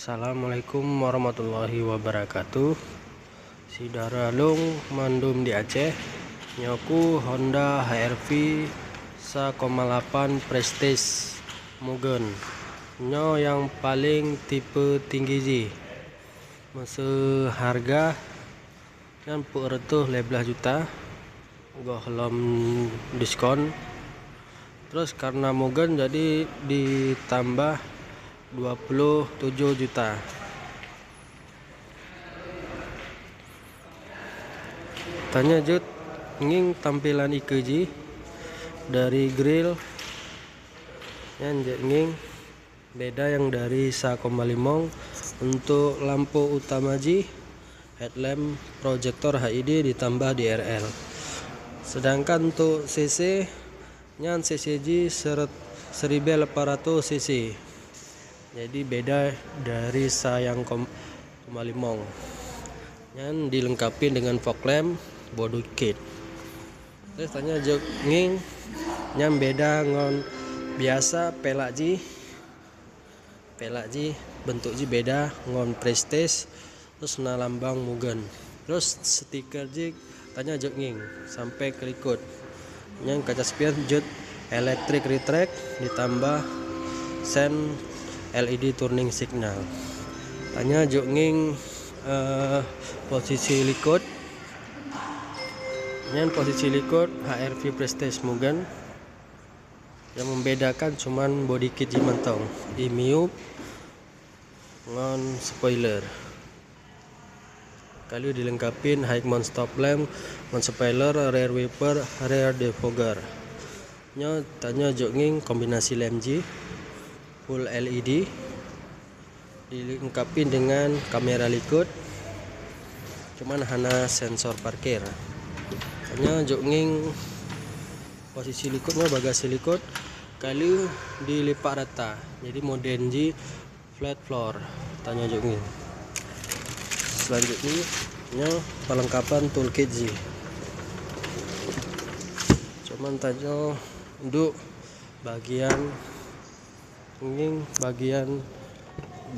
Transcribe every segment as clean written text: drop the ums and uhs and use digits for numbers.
Assalamualaikum warahmatullahi wabarakatuh. Sidaralung mandum di Aceh. Nyoku Honda HR-V 1,8 Prestige Mugen. Nyo yang paling tipe tinggi ji. Masa harga kan puk retuh 15 juta. Goh lom diskon. Terus karena Mugen jadi ditambah 27 juta. Tanya jut nging tampilan IKJ dari grill yang nging beda yang dari 1,5 untuk lampu utama ji headlamp proyektor HID ditambah DRL. Sedangkan untuk CC nyan CCG 1800 cc. Jadi beda dari sayang 5. Nyan dilengkapi dengan fog lamp body kit. Terus tanya jok nging nyan beda ngon biasa pelak ji bentuk ji beda ngon Prestige terus na lambang Mugen. Terus stiker ji tanya jok nging sampai kelikut. Nyan kaca spion jut electric retract ditambah sen LED turning signal. Tanya jok nging posisi likut. Nyan posisi likut HR-V Prestige Mugen. Yang membedakan cuman body kit ji mentong. Imiup ngon spoiler. Kali dilengkapin high mount stop lamp, ngon spoiler, rear wiper, rear defogger. Nyo tanya jok nging kombinasi lamp ji full LED dilengkapi dengan kamera likut, cuman hana sensor parkir. Hanya jok nging posisi likutnya bagasi likut kali dilipat rata, jadi modern ji flat floor. Tanya jok nging. Selanjutnya perlengkapan toolkit ji, cuman tanya untuk bagian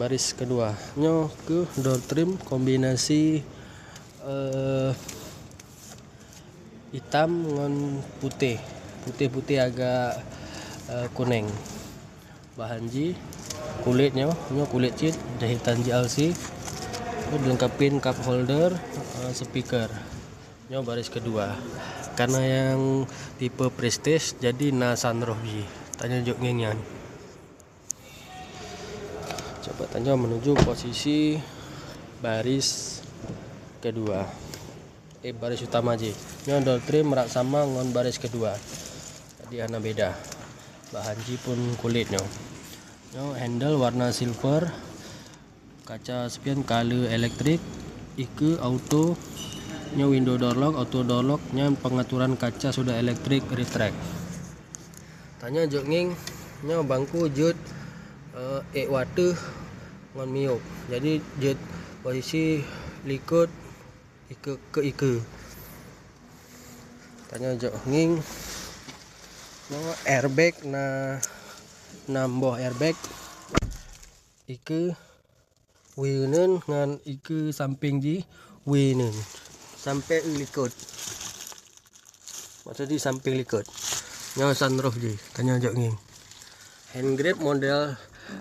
baris kedua nyo ke door trim kombinasi hitam dengan putih agak kuning. Bahan ji kulitnya nyo kulit cit jahitan JLC. Dilengkapin cup holder, speaker nyo baris kedua. Karena yang tipe Prestige jadi na sunroof ji. Tanya jok ngenyan. Coba tanya menuju posisi baris kedua. Baris utama ji. Nyo door trim merak sama ngon baris kedua. Jadi ana beda. Bahan ji pun kulitnya. Nyo handle warna silver. Kaca spion color elektrik. Ike auto. Nyo window door lock, auto door lock. Nyo pengaturan kaca sudah elektrik retract. Tanya jok nging nyo bangku jut water ngon miup. Jadi jut posisi likut ike. Tanya jok nging no airbag na namboh airbag ike winen ngan ike samping ji winen sampai likut. Maksud di samping likut. Nyo sunroof ji. Tanya jok nging. Hand grip model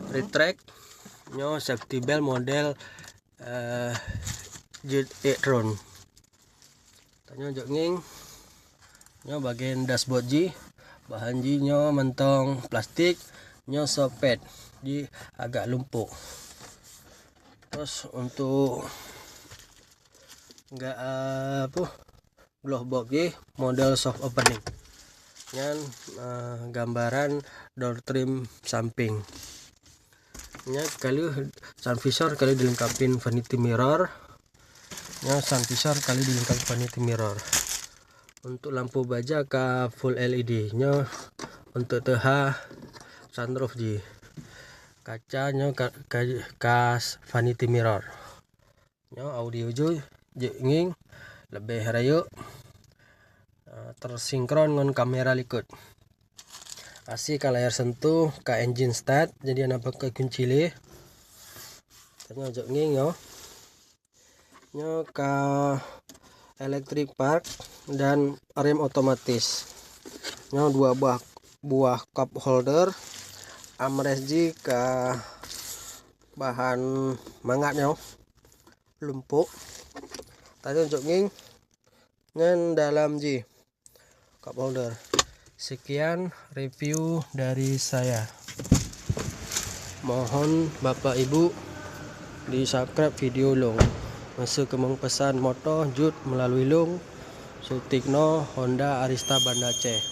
retract. Nyo safety belt model jet e-tron. Tanya jok nging. Nyo bagian dashboard ji. Bahan ji nyo mentong plastik. Nyo sopet ji agak lumpuk. Terus untuk enggak glove box ji model soft opening. Nyan gambaran door trim samping. Nya kali sun visor kali dilengkapin vanity mirror. Nya sun visor kali dilengkapi vanity mirror. Untuk lampu baja ke full LED. Nya untuk TH sunroof ji. Kacanya kas vanity mirror. Nya audio jo nging lebih rayu tersinkron dengan kamera likut. AC ke layar sentuh, ke engine start, jadi anak pakai kunci le. tanya ojok nging yo nyo ka electric park dan rem otomatis nyo 2 buah cup holder armrest ji ka bahan mangatnya lumpuk tadi ojok nging ngen dalam ji cup holder. Sekian review dari saya. Mohon Bapak Ibu di subscribe video long. Masa kemang pesan motor jut melalui long Sutikno Honda Arista Banda Aceh.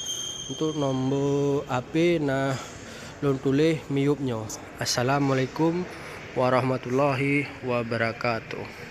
Untuk nombor HP nah long tulis miupnya. Assalamualaikum warahmatullahi wabarakatuh.